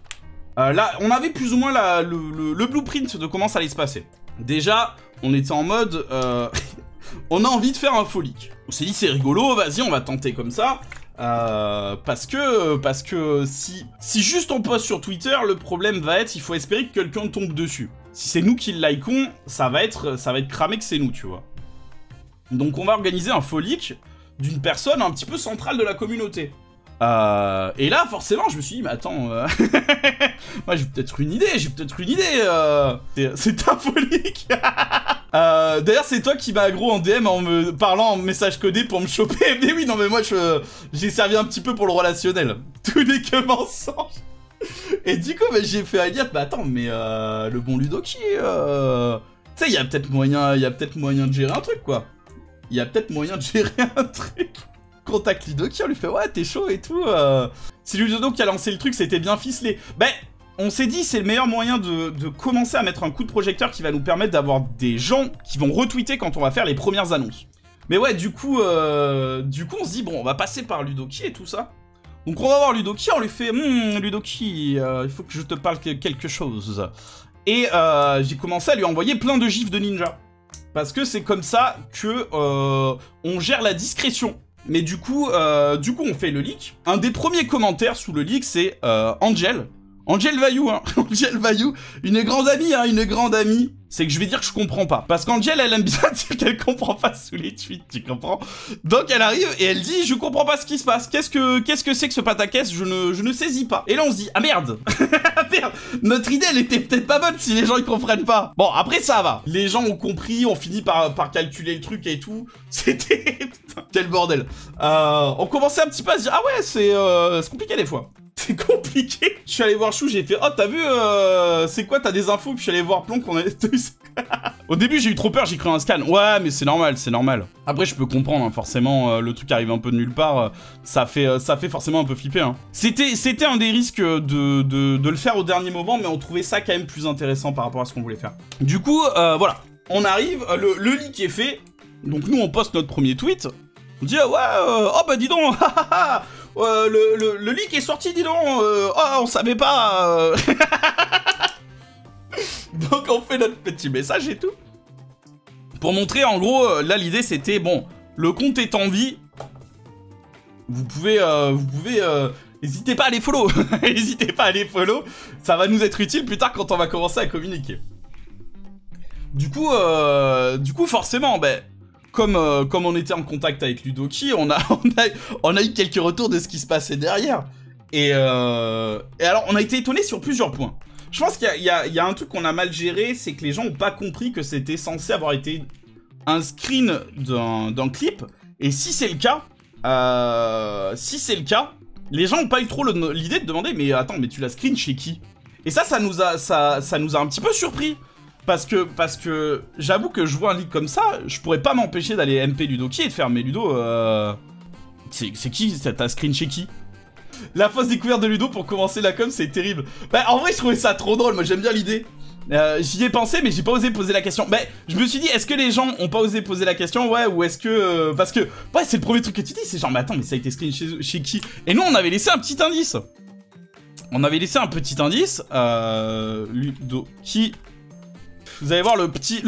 Speaker 1: Là, on avait plus ou moins le blueprint de comment ça allait se passer. Déjà, on était en mode... on a envie de faire un folique. On s'est dit, c'est rigolo, vas-y, on va tenter comme ça. Parce que si juste on poste sur Twitter, le problème va être, il faut espérer que quelqu'un tombe dessus. Si c'est nous qui le likons, ça va être cramé que c'est nous, tu vois. Donc on va organiser un folique d'une personne un petit peu centrale de la communauté. Et là, forcément, je me suis dit, mais attends, moi j'ai peut-être une idée, c'est un folique. D'ailleurs, c'est toi qui m'as aggro en DM en me parlant en message codé pour me choper. Mais oui, non, mais moi, j'ai servi un petit peu pour le relationnel. Tout n'est que mensonge. Et du coup, bah, j'ai fait à Eliott, bah attends, mais le bon Ludoki, tu sais, il y a peut-être moyen de gérer un truc, quoi. il y a peut-être moyen de gérer un truc. Contacte Ludoki, on lui fait ouais, t'es chaud et tout. C'est Ludoki qui a lancé le truc, c'était bien ficelé. Ben, on s'est dit, c'est le meilleur moyen de commencer à mettre un coup de projecteur qui va nous permettre d'avoir des gens qui vont retweeter quand on va faire les premières annonces. Mais ouais, du coup, on se dit, bon, on va passer par Ludoki et tout ça. Donc on va voir Ludoki, on lui fait, Ludoki, il faut que je te parle quelque chose. Et j'ai commencé à lui envoyer plein de gifs de ninja. Parce que c'est comme ça que on gère la discrétion. Mais du coup, on fait le leak. Un des premiers commentaires sous le leak, c'est Angel. Angel Vaillou, hein. Angel Vaillou, une grande amie, hein, une grande amie. C'est que je vais dire que je comprends pas. Parce qu'Angel, elle aime bien dire qu'elle comprend pas sous les tweets, tu comprends? Donc elle arrive et elle dit, je comprends pas ce qui se passe. Qu'est-ce que c'est que ce pataquès? Je ne saisis pas. Et là on se dit, ah merde. Merde. Notre idée, elle était peut-être pas bonne si les gens ils comprennent pas. Bon, après ça va. Les gens ont compris, on finit par calculer le truc et tout. C'était... Putain, quel bordel. On commençait un petit peu à se dire, ah ouais, c'est compliqué des fois. C'est compliqué. Je suis allé voir Chou, j'ai fait, oh t'as vu, c'est quoi, t'as des infos? Puis je suis allé voir Plon qu'on avait... Au début j'ai eu trop peur, j'ai cru un scan. Ouais mais c'est normal, c'est normal. Après je peux comprendre, hein, forcément, le truc arrive un peu de nulle part, ça fait forcément un peu flipper. Hein. C'était un des risques de le faire au dernier moment, mais on trouvait ça quand même plus intéressant par rapport à ce qu'on voulait faire. Du coup, voilà, on arrive, le leak est fait, donc nous on poste notre premier tweet, on dit, ouais, oh bah dis donc, le leak est sorti, dis donc, oh on savait pas... Donc on fait notre petit message et tout. Pour montrer, en gros, là l'idée c'était, bon, le compte est en vie. Vous pouvez, n'hésitez pas à les follow. N'hésitez pas à les follow. Ça va nous être utile plus tard quand on va commencer à communiquer. Du coup forcément, ben, comme on était en contact avec Ludoki, on a eu quelques retours de ce qui se passait derrière. Et alors, on a été étonnés sur plusieurs points. Je pense qu'il y a un truc qu'on a mal géré, c'est que les gens n'ont pas compris que c'était censé avoir été un screen d'un clip. Et si c'est le cas, les gens n'ont pas eu trop l'idée de demander, mais attends, mais tu l'as screen chez qui? Et ça nous a un petit peu surpris. Parce que j'avoue que je vois un leak comme ça, je pourrais pas m'empêcher d'aller MP Ludoki et de faire, mais Ludo, c'est qui? T'as screen chez qui? La fausse découverte de Ludo pour commencer la com, c'est terrible. Bah, en vrai, je trouvais ça trop drôle. Moi, j'aime bien l'idée. J'y ai pensé, mais j'ai pas osé poser la question. Bah, je me suis dit, est-ce que les gens ont pas osé poser la question? Ouais, ou est-ce que... parce que, ouais, c'est le premier truc que tu dis. C'est genre, mais attends, mais ça a été screen chez qui? Et nous, on avait laissé un petit indice. On avait laissé un petit indice. Ludoki... Vous allez voir le petit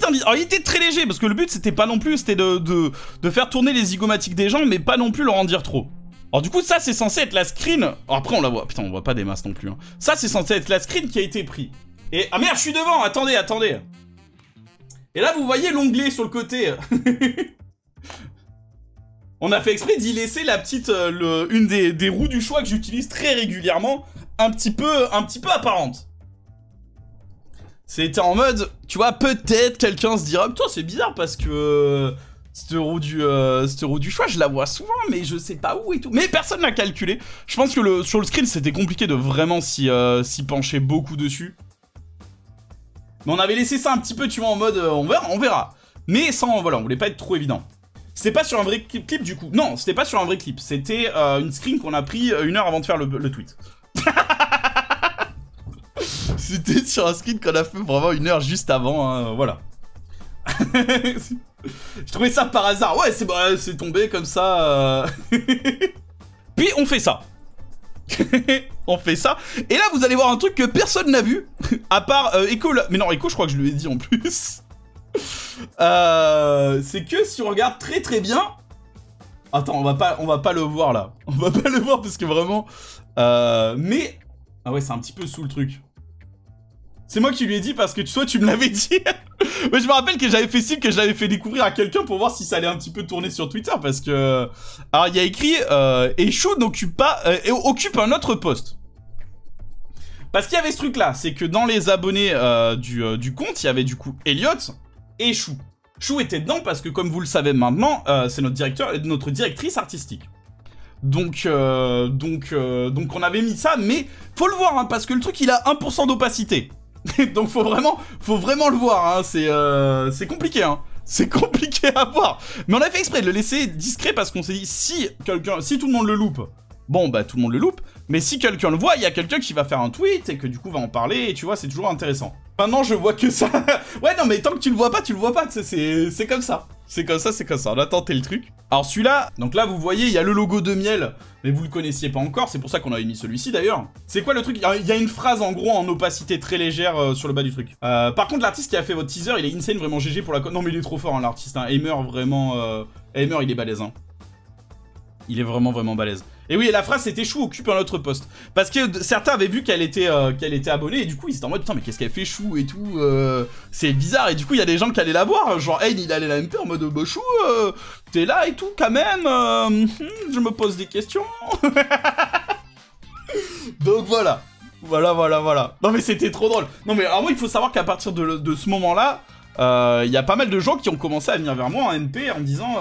Speaker 1: indice. Alors, il était très léger, parce que le but, c'était pas non plus... C'était de faire tourner les zygomatiques des gens, mais pas non plus leur en dire trop. Alors du coup ça c'est censé être la screen. Alors, après on la voit, putain on voit pas des masses non plus hein. Ça c'est censé être la screen qui a été pris. Et ah merde je suis devant, attendez. Et là vous voyez l'onglet sur le côté. On a fait exprès d'y laisser la petite, une des roues du choix que j'utilise très régulièrement, un petit peu apparente. C'était en mode, tu vois, peut-être quelqu'un se dira, putain c'est bizarre parce que... Cette roue du choix, je la vois souvent, mais je sais pas où et tout. Mais personne l'a calculé. Je pense que sur le screen, c'était compliqué de vraiment s'y pencher beaucoup dessus. Mais on avait laissé ça un petit peu, tu vois, en mode, on verra. Mais sans, voilà, on voulait pas être trop évident. C'était pas sur un vrai clip, du coup. Non, c'était pas sur un vrai clip. C'était une screen qu'on a pris 1 heure avant de faire le tweet. C'était sur un screen qu'on a fait vraiment 1 heure juste avant, hein, voilà. Je trouvais ça par hasard. Ouais, c'est tombé comme ça. Puis on fait ça. On fait ça. Et là, vous allez voir un truc que personne n'a vu. À part Echo. Mais non, Echo, je crois que je lui ai dit en plus. C'est que si on regarde très très bien. Attends, on va pas le voir là. On va pas le voir parce que vraiment. Mais. Ah ouais, c'est un petit peu sous le truc. C'est moi qui lui ai dit parce que toi tu me l'avais dit. Mais je me rappelle que j'avais fait signe que je l'avais fait découvrir à quelqu'un pour voir si ça allait un petit peu tourner sur Twitter parce que... Alors il y a écrit Echo n'occupe pas... occupe un autre poste. Parce qu'il y avait ce truc là, c'est que dans les abonnés du compte, il y avait du coup Elliot et Chou. Chou était dedans parce que comme vous le savez maintenant, c'est notre directrice artistique. Donc on avait mis ça, mais faut le voir hein, parce que le truc il a 1% d'opacité. Donc faut vraiment le voir, hein. C'est compliqué, hein. C'est compliqué à voir. Mais on a fait exprès de le laisser discret parce qu'on s'est dit, si tout le monde le loupe, bon, bah tout le monde le loupe. Mais si quelqu'un le voit, il y a quelqu'un qui va faire un tweet et que du coup va en parler. Et tu vois, c'est toujours intéressant. Maintenant, je vois que ça. Ouais, non, mais tant que tu le vois pas, tu le vois pas. C'est comme ça. C'est comme ça, c'est comme ça. On a tenté le truc. Alors celui-là, donc là, vous voyez, il y a le logo de miel. Mais vous le connaissiez pas encore. C'est pour ça qu'on avait mis celui-ci d'ailleurs. C'est quoi le truc? Il y a une phrase en gros en opacité très légère sur le bas du truc. Par contre, l'artiste qui a fait votre teaser, il est insane, vraiment GG pour la... Non, mais il est trop fort, hein, l'artiste. Hein. Aimer, vraiment... Aimer, il est balèze, hein. Il est vraiment balèze. Et oui, et la phrase c'était Chou occupe un autre poste. Parce que certains avaient vu qu'elle était abonnée et du coup ils étaient en mode putain mais qu'est-ce qu'elle fait Chou et tout, c'est bizarre. Et du coup il y a des gens qui allaient la voir, genre Ayn il allait la MP en mode bah Chou, t'es là et tout quand même, je me pose des questions. Donc voilà. Voilà. Non mais c'était trop drôle. Non mais alors moi il faut savoir qu'à partir de ce moment-là, y a pas mal de gens qui ont commencé à venir vers moi en MP en me disant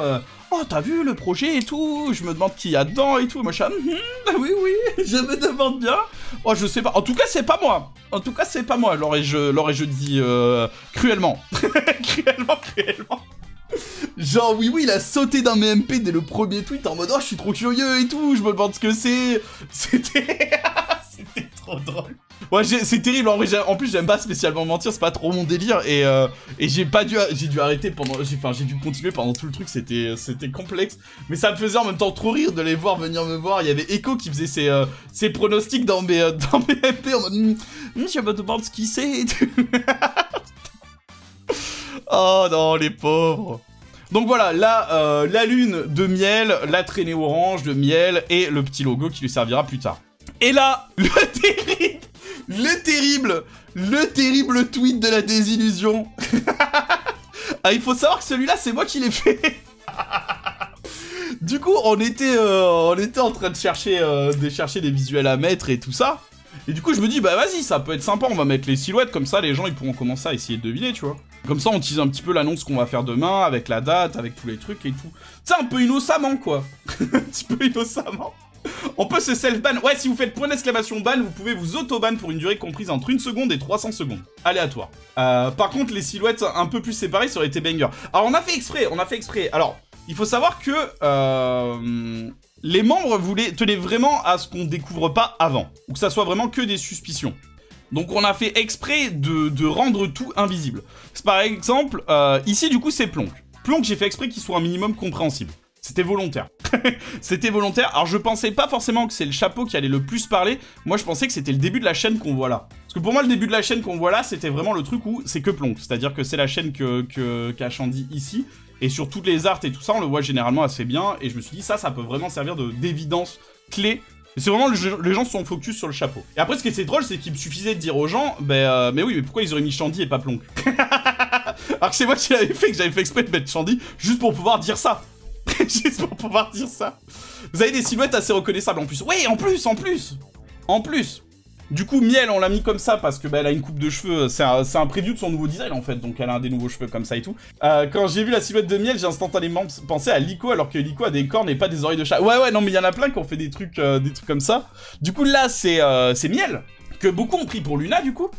Speaker 1: oh t'as vu le projet et tout, je me demande qui y a dedans et tout, moi je suis oui je me demande bien. Oh je sais pas, en tout cas c'est pas moi. L'aurais-je dit cruellement. cruellement. Genre oui il a sauté dans mes MP dès le premier tweet en mode oh je suis trop curieux et tout, je me demande ce que c'est. C'était trop drôle. Ouais, c'est terrible, en plus j'aime pas spécialement mentir, c'est pas trop mon délire, et j'ai dû arrêter pendant, j'ai dû continuer pendant tout le truc, c'était complexe, mais ça me faisait en même temps trop rire de les voir venir me voir. Il y avait Echo qui faisait ses pronostics dans mes MP en mode je me demande ce qu'il sait. Oh non, les pauvres. Donc voilà, là, la lune de miel, la traînée orange de miel, et le petit logo qui lui servira plus tard. Et là, le terrible tweet de la désillusion. Ah, il faut savoir que celui-là, c'est moi qui l'ai fait. Du coup, on était en train de chercher des visuels à mettre et tout ça. Et du coup, je me dis, bah vas-y, ça peut être sympa, on va mettre les silhouettes, comme ça, les gens, ils pourront commencer à essayer de deviner, tu vois. Comme ça, on tease un petit peu l'annonce qu'on va faire demain, avec la date, avec tous les trucs et tout. C'est un peu innocemment, quoi. Un petit peu innocemment. On peut se self-ban. Ouais, si vous faites point d'exclamation ban, vous pouvez vous auto-ban pour une durée comprise entre 1 seconde et 300 secondes. Aléatoire. Par contre, les silhouettes un peu plus séparées, ça aurait été banger. Alors, on a fait exprès. Alors, il faut savoir que les membres tenaient vraiment à ce qu'on découvre pas avant. Ou que ça soit vraiment que des suspicions. Donc, on a fait exprès de rendre tout invisible. Par exemple, ici, du coup, c'est Plonk. Plonk, j'ai fait exprès qu'il soit un minimum compréhensible. C'était volontaire. C'était volontaire. Alors, je pensais pas forcément que c'est le chapeau qui allait le plus parler. Moi, je pensais que c'était le début de la chaîne qu'on voit là. Parce que pour moi, le début de la chaîne qu'on voit là, c'était vraiment le truc où c'est que Plonk. C'est-à-dire que c'est la chaîne qu'a Shandy ici. Et sur toutes les arts et tout ça, on le voit généralement assez bien. Et je me suis dit, ça peut vraiment servir d'évidence clé. Et c'est vraiment, les gens se sont focus sur le chapeau. Et après, ce qui est drôle, c'est qu'il me suffisait de dire aux gens, mais oui, mais pourquoi ils auraient mis Shandy et pas Plonk? Alors que c'est moi qui l'avais fait, que j'avais fait exprès de mettre Shandy, juste pour pouvoir dire ça. Juste pour pouvoir dire ça. Vous avez des silhouettes assez reconnaissables en plus. Oui, en plus. Du coup, Miel, on l'a mis comme ça parce que elle a une coupe de cheveux. C'est un preview de son nouveau design en fait. Donc elle a des nouveaux cheveux comme ça et tout. Quand j'ai vu la silhouette de Miel, j'ai instantanément pensé à Liko alors que Liko a des cornes et pas des oreilles de chat. Ouais, non mais il y en a plein qui ont fait des trucs comme ça. Du coup là, c'est Miel que beaucoup ont pris pour Luna du coup.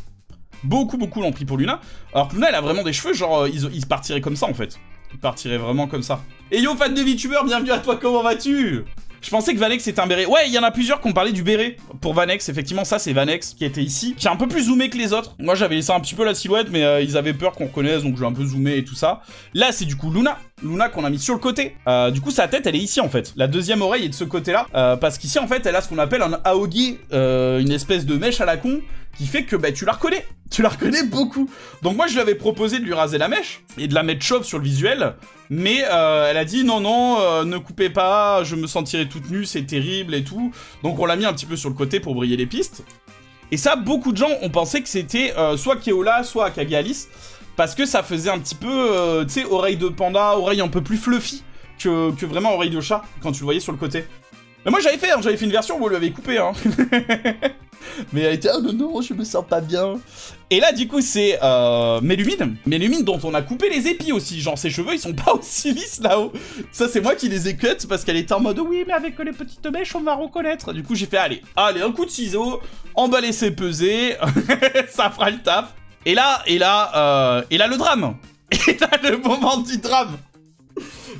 Speaker 1: Beaucoup l'ont pris pour Luna. Alors que Luna, elle a vraiment des cheveux genre ils partiraient comme ça en fait. Il partirait vraiment comme ça. Et yo fan de VTuber, bienvenue à toi, comment vas-tu? Je pensais que Vanex c'était un béret. Ouais, il y en a plusieurs qui ont parlé du béret pour Vanex. Effectivement, ça c'est Vanex qui était ici, qui est un peu plus zoomé que les autres. Moi j'avais laissé un petit peu la silhouette, mais ils avaient peur qu'on reconnaisse, donc j'ai un peu zoomé et tout ça. Là c'est du coup Luna qu'on a mis sur le côté. Du coup sa tête elle est ici en fait. La deuxième oreille est de ce côté-là, parce qu'ici en fait elle a ce qu'on appelle un aogi, une espèce de mèche à la con, qui fait que tu la reconnais. Tu la reconnais beaucoup. Donc moi je lui avais proposé de lui raser la mèche et de la mettre chauve sur le visuel. Mais elle a dit non, ne coupez pas, je me sentirai toute nue, c'est terrible et tout. Donc on l'a mis un petit peu sur le côté pour briller les pistes. Et ça, beaucoup de gens ont pensé que c'était soit Keola, soit Akagi Alice. Parce que ça faisait un petit peu, tu sais, oreille de panda, oreille un peu plus fluffy que vraiment oreille de chat, quand tu le voyais sur le côté. Mais moi j'avais fait une version où on lui avait coupé, hein. Mais elle était, oh non, je me sens pas bien. Et là, du coup, c'est Mélumine dont on a coupé les épis aussi. Genre, ses cheveux, ils sont pas aussi lisses là-haut. Ça, c'est moi qui les ai cut parce qu'elle était en mode, oui, mais avec les petites mèches, on va reconnaître. Du coup, j'ai fait, allez, un coup de ciseau, emballer ses pesées, ça fera le taf. Et là, le drame. Et là, le moment du drame.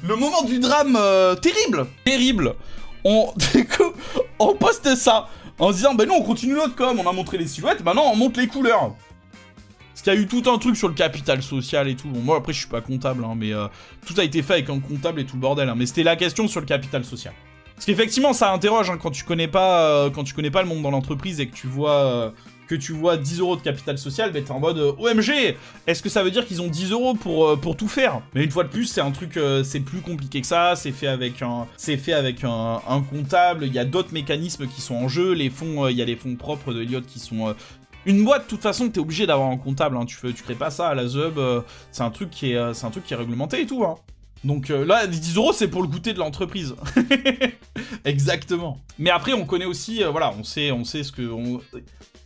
Speaker 1: Le moment du drame terrible. Terrible. Du coup, on poste ça en se disant, ben non, on continue notre com, on a montré les silhouettes, maintenant on montre les couleurs. Parce qu'il y a eu tout un truc sur le capital social et tout. Bon, moi, après, je suis pas comptable, hein, mais tout a été fait avec un comptable et tout le bordel. Hein, mais c'était la question sur le capital social. Parce qu'effectivement, ça interroge, hein, quand tu connais pas le monde dans l'entreprise et que tu vois 10 € de capital social, ben t'es en mode OMG, est-ce que ça veut dire qu'ils ont 10 € pour tout faire? Mais une fois de plus, c'est un truc, c'est plus compliqué que ça, c'est fait avec un comptable, il y a d'autres mécanismes qui sont en jeu, les fonds, il y a les fonds propres de Elliott qui sont... Une boîte, de toute façon, t'es obligé d'avoir un comptable, hein, tu crées pas ça à la ZUB, c'est un truc qui est réglementé et tout, hein. Donc là, 10 €, c'est pour le goûter de l'entreprise. Exactement. Mais après, on connaît aussi, voilà, on sait ce que...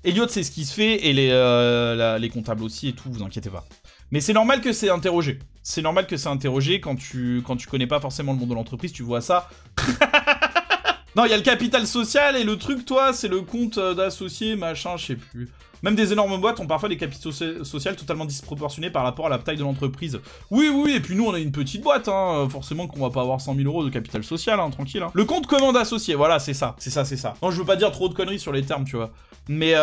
Speaker 1: Elliott sait ce qui se fait, et les comptables aussi et tout, vous inquiétez pas. Mais c'est normal que c'est interrogé. C'est normal que c'est interrogé quand tu connais pas forcément le monde de l'entreprise, tu vois ça. Non, il y a le capital social, et le truc, toi, c'est le compte d'associés, machin, je sais plus. Même des énormes boîtes ont parfois des capitaux sociaux totalement disproportionnés par rapport à la taille de l'entreprise. Oui, oui, et puis nous, on a une petite boîte, hein. Forcément qu'on va pas avoir 100 000 € de capital social, hein, tranquille. Hein. Le compte commande associé, voilà, c'est ça. Non, je veux pas dire trop de conneries sur les termes, tu vois. Mais,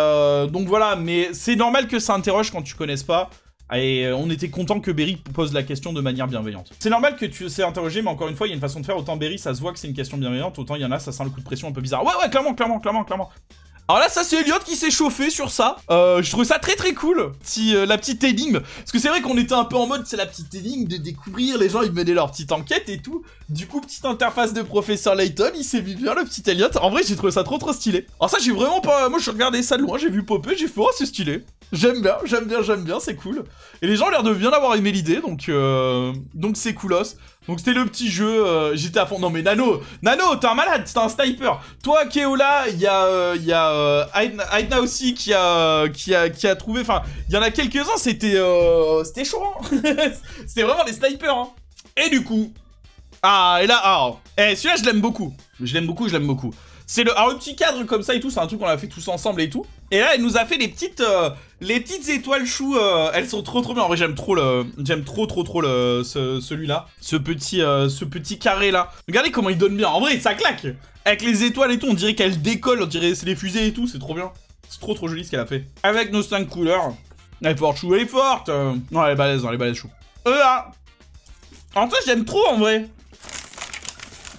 Speaker 1: donc voilà, mais c'est normal que ça interroge quand tu connaisses pas. Et on était content que Berry pose la question de manière bienveillante. C'est normal que tu sais interroger, mais encore une fois, il y a une façon de faire. Autant Berry, ça se voit que c'est une question bienveillante, autant il y en a, ça sent le coup de pression un peu bizarre. Ouais, clairement. Alors là, ça c'est Elliott qui s'est chauffé sur ça. Je trouve ça très très cool, la petite énigme. Parce que c'est vrai qu'on était un peu en mode, c'est la petite énigme de découvrir, les gens ils menaient leur petite enquête et tout. Du coup, petite interface de professeur Layton, il s'est mis bien le petit Elliott. En vrai, j'ai trouvé ça trop stylé. Alors ça, j'ai vraiment pas... Moi, je regardais ça de loin, j'ai vu popper, j'ai fait, oh, c'est stylé. J'aime bien, c'est cool. Et les gens ont l'air de bien avoir aimé l'idée, donc c'est coolos. Donc c'était le petit jeu, j'étais à fond. Non mais Nano, t'es un malade, t'es un sniper. Toi, Keola, il y a Aidna aussi qui a trouvé, enfin, il y en a quelques-uns, c'était chaud, hein. C'était vraiment des snipers, hein. Et du coup, celui-là, je l'aime beaucoup. C'est le petit cadre comme ça et tout, c'est un truc qu'on a fait tous ensemble et tout. Et là, elle nous a fait les petites étoiles chou, elles sont trop bien. En vrai, j'aime trop celui-là, ce petit carré là. Regardez comment il donne bien. En vrai, ça claque. Avec les étoiles et tout, on dirait qu'elle décolle, on dirait c'est les fusées et tout, c'est trop bien. C'est trop joli ce qu'elle a fait. Avec nos 5 couleurs. Elle est forte chou, elle est forte. Non, elle est balèze chou. Là. En fait, j'aime trop en vrai.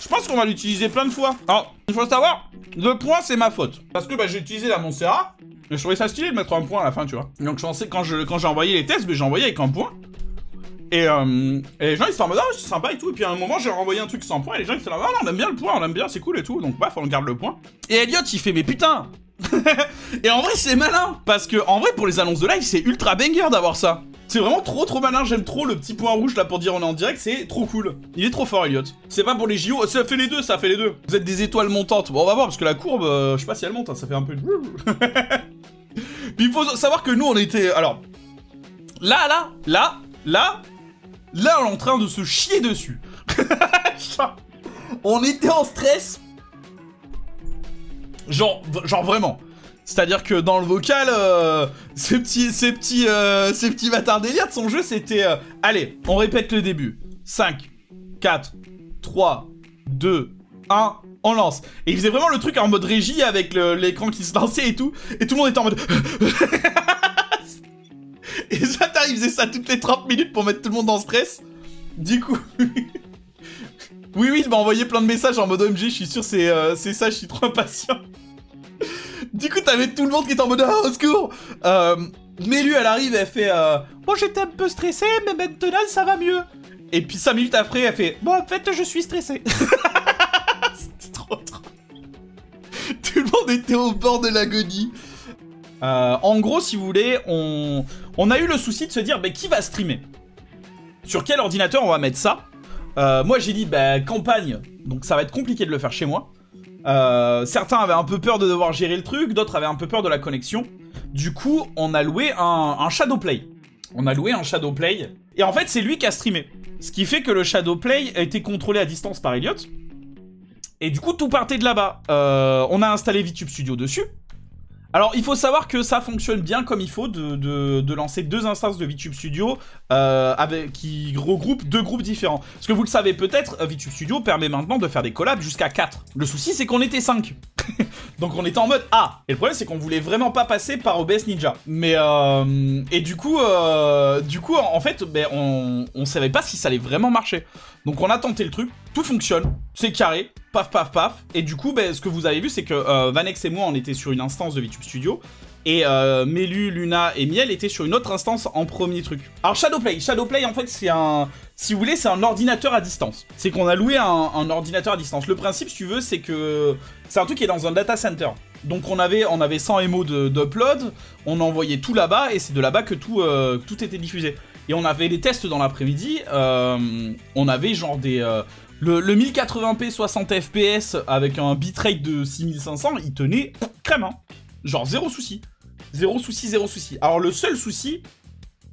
Speaker 1: Je pense qu'on va l'utiliser plein de fois. Alors, il faut savoir, le point, c'est ma faute. Parce que j'ai utilisé la Montserrat, et je trouvais ça stylé de mettre un point à la fin, tu vois. Donc, je pensais, quand j'ai envoyé les tests, j'ai envoyé avec un point. Et les gens, ils étaient en mode, ah, c'est sympa et tout. Et puis, à un moment, j'ai renvoyé un truc sans point, et les gens, ils étaient là, ah non, on aime bien le point, on aime bien, c'est cool et tout. Donc, bref, on garde le point. Et Elliott, il fait, mais putain. Et en vrai, c'est malin. Parce que, en vrai, pour les annonces de live, c'est ultra banger d'avoir ça. C'est vraiment trop malin, j'aime trop le petit point rouge là pour dire on est en direct, c'est trop cool. Il est trop fort Elliott. C'est pas pour les JO, ça fait les deux. Vous êtes des étoiles montantes. Bon on va voir parce que la courbe, je sais pas si elle monte, hein, ça fait un peu... Puis il faut savoir que nous on était... Alors, là, on est en train de se chier dessus. On était en stress. Genre vraiment. C'est-à-dire que dans le vocal, ces petits bâtards d'Elliott, son jeu c'était... allez, on répète le début. 5, 4, 3, 2, 1, on lance. Et il faisait vraiment le truc en mode régie avec l'écran qui se lançait et tout. Et tout le monde était en mode... Et ça, il faisait ça toutes les 30 minutes pour mettre tout le monde en stress. Du coup... oui, il m'a envoyé plein de messages en mode OMG, je suis sûr c'est ça, je suis trop impatient. Du coup, t'avais tout le monde qui était en mode ah, au secours. Mélu, elle arrive, elle fait bon, j'étais un peu stressée, mais maintenant ça va mieux. Et puis 5 minutes après, elle fait bon, en fait, je suis stressée. C'était trop. Tout le monde était au bord de l'agonie. En gros, si vous voulez, on a eu le souci de se dire qui va streamer. Sur quel ordinateur on va mettre ça. Moi, j'ai dit campagne, donc ça va être compliqué de le faire chez moi. Certains avaient un peu peur de devoir gérer le truc, d'autres avaient un peu peur de la connexion. Du coup, on a loué un Shadowplay. Et en fait, c'est lui qui a streamé. Ce qui fait que le Shadowplay a été contrôlé à distance par Elliott. Et du coup, tout partait de là-bas. On a installé VTube Studio dessus. Alors, il faut savoir que ça fonctionne bien comme il faut de lancer 2 instances de VTube Studio qui regroupent 2 groupes différents. Parce que vous le savez peut-être, VTube Studio permet maintenant de faire des collabs jusqu'à 4. Le souci, c'est qu'on était 5. Donc on était en mode A. Et le problème, c'est qu'on voulait vraiment pas passer par OBS Ninja. Mais et du coup, en fait, ben, on savait pas si ça allait vraiment marcher. Donc on a tenté le truc, tout fonctionne, c'est carré, paf paf paf. Et du coup, ben, ce que vous avez vu, c'est que Vanex et moi, on était sur une instance de VTube Studio. Et Melu, Luna et Miel étaient sur une autre instance en premier truc. Alors Shadowplay en fait c'est un... Si vous voulez, c'est un ordinateur à distance. C'est qu'on a loué un ordinateur à distance. Le principe, si tu veux, c'est que... C'est un truc qui est dans un data center. Donc on avait 100 MO d'upload, on envoyait tout là-bas, et c'est de là-bas que tout était diffusé. Et on avait les tests dans l'après-midi, on avait genre des... Le 1080p 60 fps avec un bitrate de 6500, il tenait crème, hein. Genre zéro souci. Zéro souci, zéro souci. Alors le seul souci,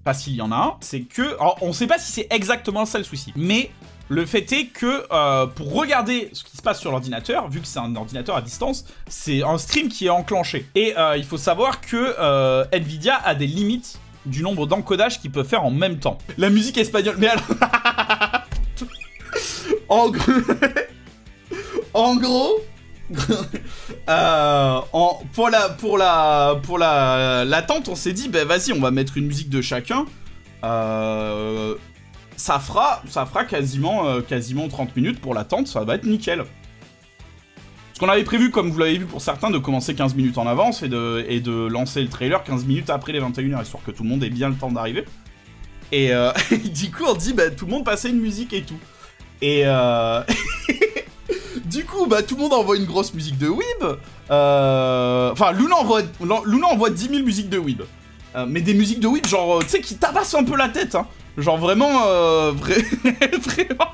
Speaker 1: parce qu'il y en a un, c'est que... Alors on sait pas si c'est exactement ça le souci, mais le fait est que pour regarder ce qui se passe sur l'ordinateur, vu que c'est un ordinateur à distance, c'est un stream qui est enclenché. Et il faut savoir que Nvidia a des limites du nombre d'encodages qu'ils peuvent faire en même temps. La musique espagnole... Mais alors... en gros... pour l'attente, on s'est dit, bah vas-y, on va mettre une musique de chacun. Ça fera quasiment 30 minutes pour l'attente, ça va être nickel. Parce qu'on avait prévu, comme vous l'avez vu pour certains, de commencer 15 minutes en avance et de lancer le trailer 15 minutes après les 21h, histoire que tout le monde ait bien le temps d'arriver. Et du coup, on dit, bah tout le monde passait une musique et tout. Et du coup, bah tout le monde envoie une grosse musique de Weeb. Enfin, Luna envoie 10 000 musiques de Weeb. Mais des musiques de Weeb, genre, tu sais, qui tabassent un peu la tête, hein. Genre vraiment, vraiment.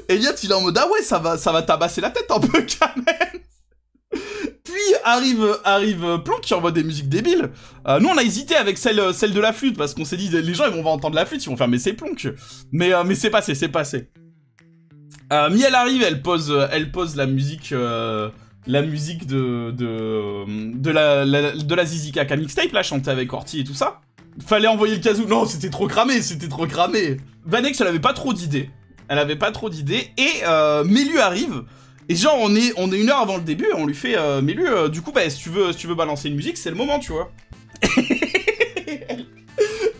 Speaker 1: Elliot, il est en mode, ah ouais, ça va tabasser la tête un peu quand même. Puis arrive Plonk qui envoie des musiques débiles. Nous, on a hésité avec celle de la flûte, parce qu'on s'est dit, les gens, ils vont entendre la flûte, ils vont faire, mais c'est Plonk. Mais c'est passé, c'est passé. Miel arrive, elle pose la musique de la Zizi Kaka mixtape, là, chantée avec Orti et tout ça. Fallait envoyer le kazoo. Non, c'était trop cramé, Vanex, elle avait pas trop d'idées. Et Melu arrive. Et genre, on est 1 heure avant le début, on lui fait Melu, du coup, bah, si tu veux balancer une musique, c'est le moment, tu vois.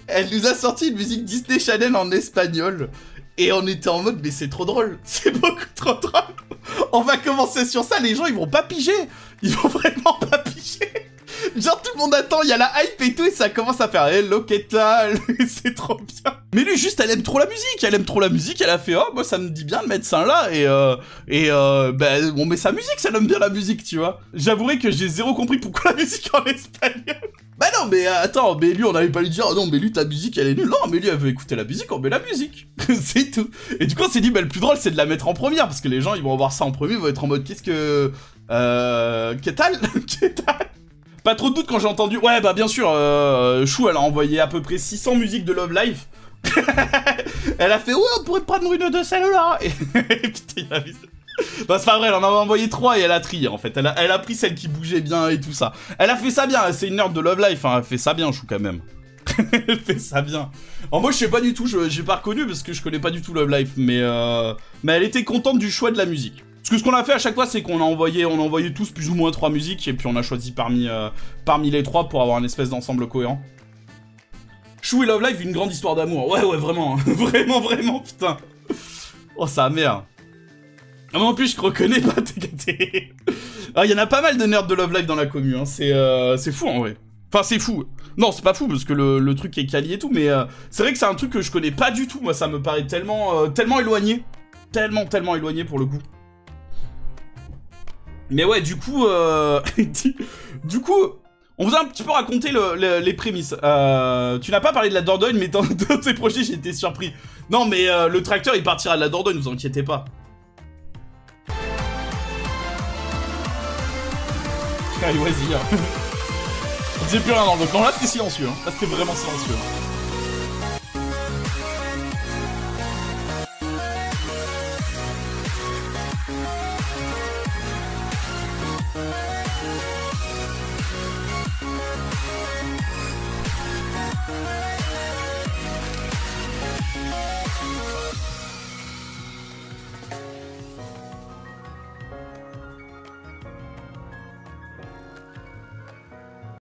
Speaker 1: Elle nous a sorti une musique Disney Channel en espagnol. Et on était en mode, mais c'est trop drôle. C'est beaucoup trop drôle. On va commencer sur ça, les gens, ils vont pas piger. Ils vont vraiment pas piger. Genre, tout le monde attend, il y a la hype et tout, et ça commence à faire hello, qu'est-ce c'est trop bien. Mais lui, juste, elle aime trop la musique. Elle a fait, oh, moi, ça me dit bien de mettre ça là. Bah, on met sa musique, ça aime bien la musique, tu vois. J'avouerai que j'ai zéro compris pourquoi la musique en espagnol. Bah non, mais attends, mais lui, on n'allait pas lui dire, oh non, mais lui, ta musique, elle est nulle. Non, mais lui, elle veut écouter la musique, on met la musique. C'est tout. Et du coup, on s'est dit, bah, le plus drôle, c'est de la mettre en première, parce que les gens, ils vont voir ça en premier, ils vont être en mode, qu'est-ce que... Qu'est-ce Pas trop de doute quand j'ai entendu... Ouais, bah, bien sûr, Chou, elle a envoyé à peu près 600 musiques de Love Live. Elle a fait, ouais, on pourrait prendre une de celle-là. Et putain, il a vu ça. Non, c'est pas vrai, elle en a envoyé 3 et elle a trié en fait. Elle a pris celle qui bougeait bien et tout ça. Elle a fait ça bien, c'est une nerd de Love Life, hein. Elle fait ça bien, Chou, quand même. Elle fait ça bien. En moi, je sais pas du tout, j'ai pas reconnu parce que je connais pas du tout Love Life, mais elle était contente du choix de la musique. Parce que ce qu'on a fait à chaque fois, c'est qu'on a envoyé tous plus ou moins 3 musiques et puis on a choisi parmi les 3 pour avoir une espèce d'ensemble cohérent. Chou et Love Life, une grande histoire d'amour. Ouais, vraiment. Vraiment, putain. Oh, ça merde. Ah, mais en plus, je reconnais pas tes... Alors, il y en a pas mal de nerds de Love Live dans la commu, hein. C'est fou, en vrai. Enfin, c'est fou. Non, c'est pas fou, parce que le truc est quali et tout, mais c'est vrai que c'est un truc que je connais pas du tout. Moi, ça me paraît tellement éloigné. Tellement éloigné, pour le coup. Mais ouais, du coup... du coup... On vous a un petit peu raconté les prémices. Tu n'as pas parlé de la Dordogne, mais dans tes projets, j'ai été surpris. Non, mais le tracteur, il partira de la Dordogne, vous inquiétez pas. Allez, vas-y. On disait plus rien dans le bloc. Non, là, c'était silencieux. Hein. Là, c'était vraiment silencieux.